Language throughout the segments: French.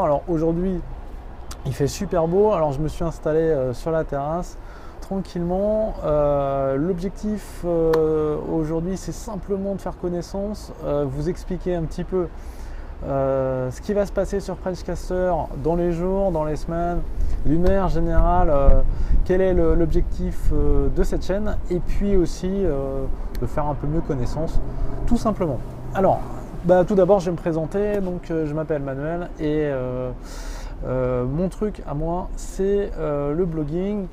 Alors aujourd'hui, il fait super beau, alors je me suis installé sur la terrasse tranquillement. L'objectif aujourd'hui, c'est simplement de faire connaissance, vous expliquer un petit peu ce qui va se passer sur Frenchcaster dans les jours, dans les semaines, d'une manière générale, quel est l'objectif de cette chaîne, et puis aussi de faire un peu mieux connaissance, tout simplement. Alors, tout d'abord, je vais me présenter. Donc, je m'appelle Manuel et mon truc à moi, c'est le blogging.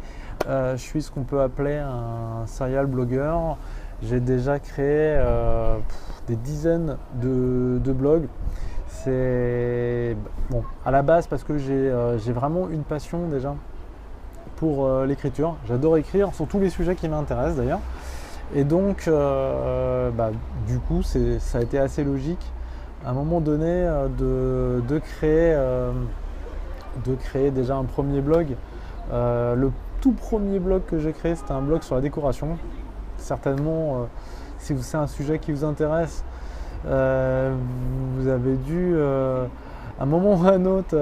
Je suis ce qu'on peut appeler un serial blogueur. J'ai déjà créé des dizaines de blogs. C'est bon à la base parce que j'ai vraiment une passion déjà pour l'écriture. J'adore écrire sur tous les sujets qui m'intéressent d'ailleurs. Et donc, du coup, ça a été assez logique à un moment donné de créer déjà un premier blog. Le tout premier blog que j'ai créé, c'était un blog sur la décoration. Certainement, si c'est un sujet qui vous intéresse, vous avez dû, à un moment ou à un autre,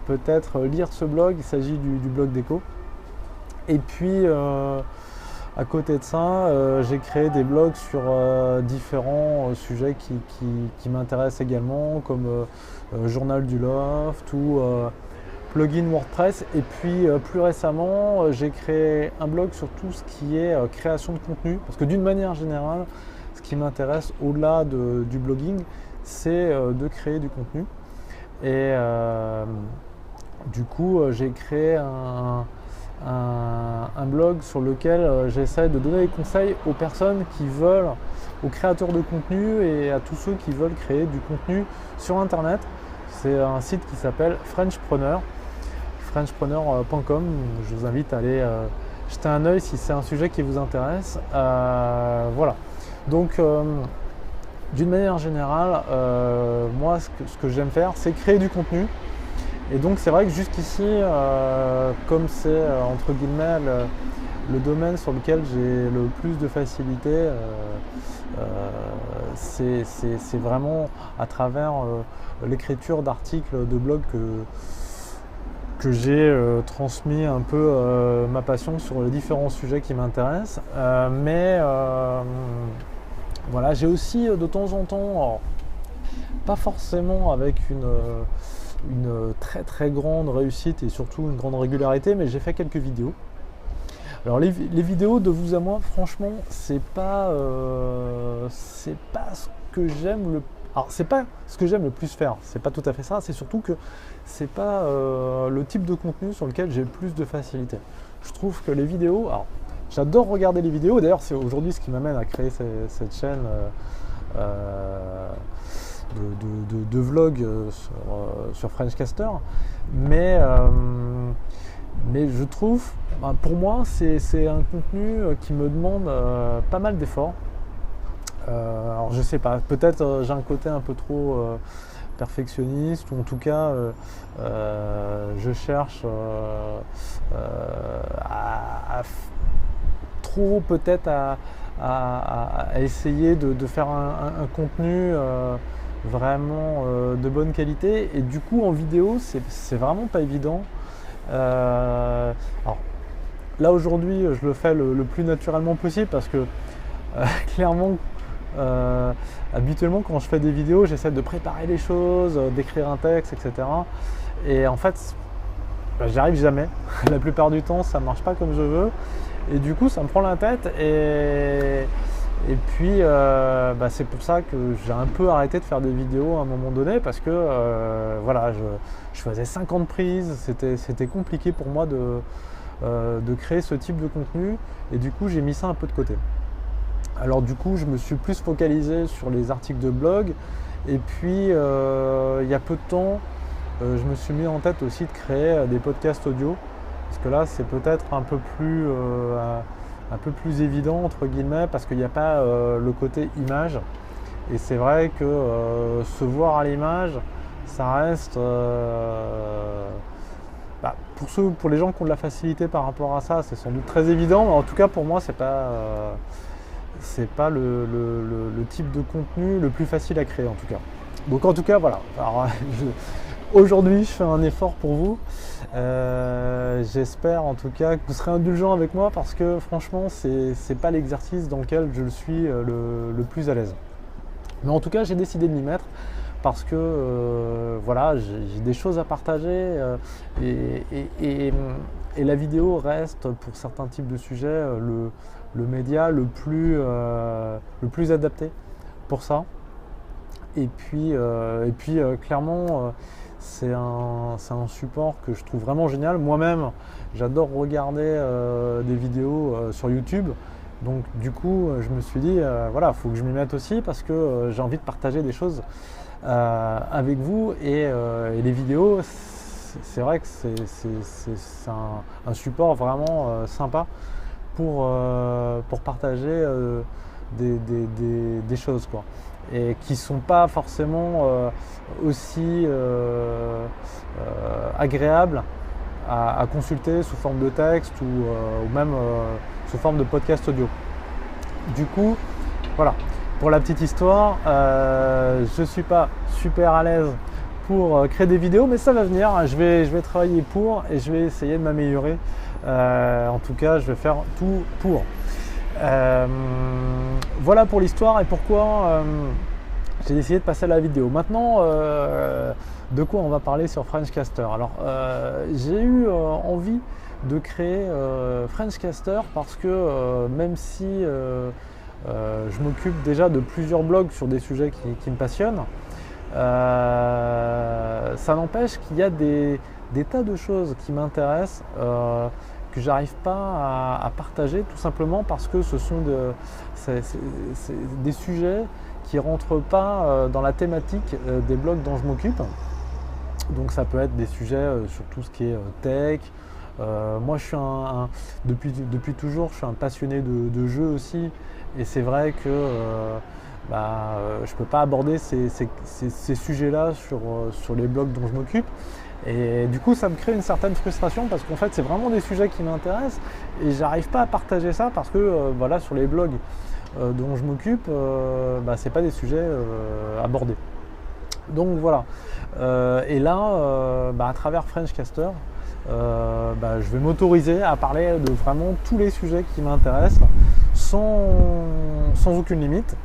peut-être lire ce blog. Il s'agit du blog déco. Et puis, à côté de ça, j'ai créé des blogs sur différents sujets qui m'intéressent également, comme Journal du Loft ou plugin WordPress. Et puis plus récemment, j'ai créé un blog sur tout ce qui est création de contenu, parce que d'une manière générale, ce qui m'intéresse au-delà du blogging, c'est de créer du contenu. Et du coup, j'ai créé un blog sur lequel j'essaie de donner des conseils aux personnes qui veulent, aux créateurs de contenu et à tous ceux qui veulent créer du contenu sur internet. C'est un site qui s'appelle Frenchpreneur, frenchpreneur.com. Je vous invite à aller jeter un œil si c'est un sujet qui vous intéresse. Voilà. Donc d'une manière générale, moi ce que j'aime faire, c'est créer du contenu. Et donc c'est vrai que jusqu'ici, comme c'est entre guillemets le domaine sur lequel j'ai le plus de facilité, c'est vraiment à travers l'écriture d'articles de blog que j'ai transmis un peu ma passion sur les différents sujets qui m'intéressent. Voilà, j'ai aussi de temps en temps, alors, pas forcément avec une très très grande réussite et surtout une grande régularité, mais j'ai fait quelques vidéos. Alors les vidéos de vous à moi, franchement, c'est pas ce que j'aime le. Alors c'est pas ce que j'aime le plus faire, c'est pas tout à fait ça, c'est surtout que c'est pas le type de contenu sur lequel j'ai le plus de facilité. Je trouve que les vidéos, alors j'adore regarder les vidéos, d'ailleurs c'est aujourd'hui ce qui m'amène à créer cette chaîne de vlog sur Frenchcaster, mais je trouve, pour moi, c'est un contenu qui me demande pas mal d'efforts. Alors je sais pas, peut-être j'ai un côté un peu trop perfectionniste, ou en tout cas je cherche trop peut-être à essayer de faire un contenu vraiment de bonne qualité, et du coup en vidéo c'est vraiment pas évident. Alors là aujourd'hui je le fais le plus naturellement possible parce que clairement habituellement quand je fais des vidéos j'essaie de préparer les choses, d'écrire un texte, etc. Et en fait j'y arrive jamais. La plupart du temps ça marche pas comme je veux et du coup ça me prend la tête, et puis c'est pour ça que j'ai un peu arrêté de faire des vidéos à un moment donné, parce que voilà, je faisais 50 prises, c'était compliqué pour moi de créer ce type de contenu, et du coup j'ai mis ça un peu de côté. Alors du coup je me suis plus focalisé sur les articles de blog, et puis il y a peu de temps je me suis mis en tête aussi de créer des podcasts audio, parce que là c'est peut-être un peu plus évident entre guillemets, parce qu'il n'y a pas le côté image, et c'est vrai que se voir à l'image ça reste pour les gens qui ont de la facilité par rapport à ça, c'est sans doute très évident, mais en tout cas pour moi c'est pas le type de contenu le plus facile à créer en tout cas. Donc en tout cas, voilà. Alors, aujourd'hui, je fais un effort pour vous. J'espère en tout cas que vous serez indulgents avec moi parce que franchement, c'est pas l'exercice dans lequel je suis le plus à l'aise. Mais en tout cas, j'ai décidé de m'y mettre parce que voilà, j'ai des choses à partager et la vidéo reste pour certains types de sujets le média le plus adapté pour ça. Et puis clairement, c'est un support que je trouve vraiment génial. Moi-même, j'adore regarder des vidéos sur YouTube. Donc du coup, je me suis dit, voilà, il faut que je m'y mette aussi parce que j'ai envie de partager des choses avec vous. Et les vidéos, c'est vrai que c'est un support vraiment sympa pour partager des choses, quoi. Et qui ne sont pas forcément aussi agréables à consulter sous forme de texte ou même sous forme de podcast audio. Du coup, voilà, pour la petite histoire, je ne suis pas super à l'aise pour créer des vidéos, mais ça va venir, je vais travailler pour et je vais essayer de m'améliorer. En tout cas, je vais faire tout pour. Voilà pour l'histoire et pourquoi j'ai décidé de passer à la vidéo. Maintenant, de quoi on va parler sur Frenchcaster? Alors, j'ai eu envie de créer Frenchcaster parce que même si je m'occupe déjà de plusieurs blogs sur des sujets qui me passionnent, ça n'empêche qu'il y a des tas de choses qui m'intéressent que j'arrive pas à partager tout simplement parce que ce sont des sujets qui ne rentrent pas dans la thématique des blogs dont je m'occupe. Donc ça peut être des sujets sur tout ce qui est tech. Moi je suis depuis toujours je suis un passionné de jeux aussi et c'est vrai que je ne peux pas aborder ces sujets-là sur les blogs dont je m'occupe. Et du coup, ça me crée une certaine frustration parce qu'en fait, c'est vraiment des sujets qui m'intéressent et j'arrive pas à partager ça parce que voilà, sur les blogs dont je m'occupe, c'est pas des sujets abordés. Donc voilà. Et là, à travers Frenchcaster, je vais m'autoriser à parler de vraiment tous les sujets qui m'intéressent sans aucune limite,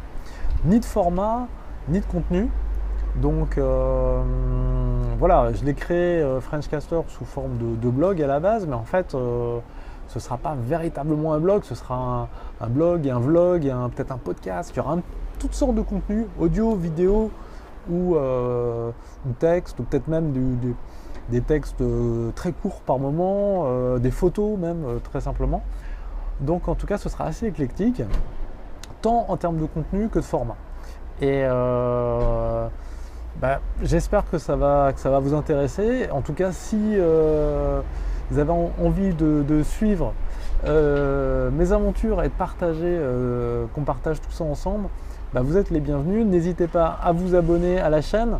ni de format, ni de contenu. Donc voilà, je l'ai créé Frenchcaster sous forme de blog à la base, mais en fait ce ne sera pas véritablement un blog, ce sera un blog et un vlog et peut-être un podcast. Il y aura toutes sortes de contenus, audio, vidéo ou texte, ou peut-être même des textes très courts par moment, des photos même très simplement. Donc en tout cas ce sera assez éclectique, tant en termes de contenu que de format. Et j'espère que ça va vous intéresser. En tout cas, si vous avez envie de suivre mes aventures et de partager, qu'on partage tout ça ensemble, vous êtes les bienvenus. N'hésitez pas à vous abonner à la chaîne.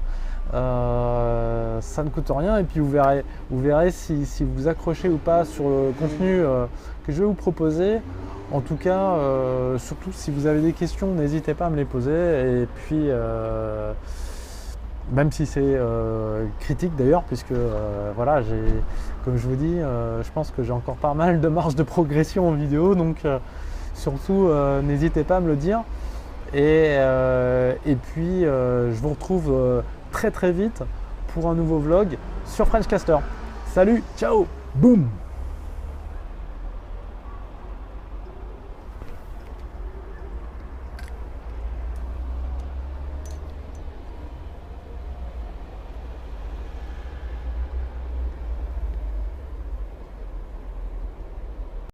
Ça ne coûte rien et puis vous verrez si vous accrochez ou pas sur le contenu que je vais vous proposer. En tout cas, surtout si vous avez des questions, n'hésitez pas à me les poser. Et puis, même si c'est critique d'ailleurs, puisque voilà, comme je vous dis, je pense que j'ai encore pas mal de marge de progression en vidéo. Donc, surtout, n'hésitez pas à me le dire. Et puis, je vous retrouve très très vite pour un nouveau vlog sur Frenchcaster. Salut, ciao, boum!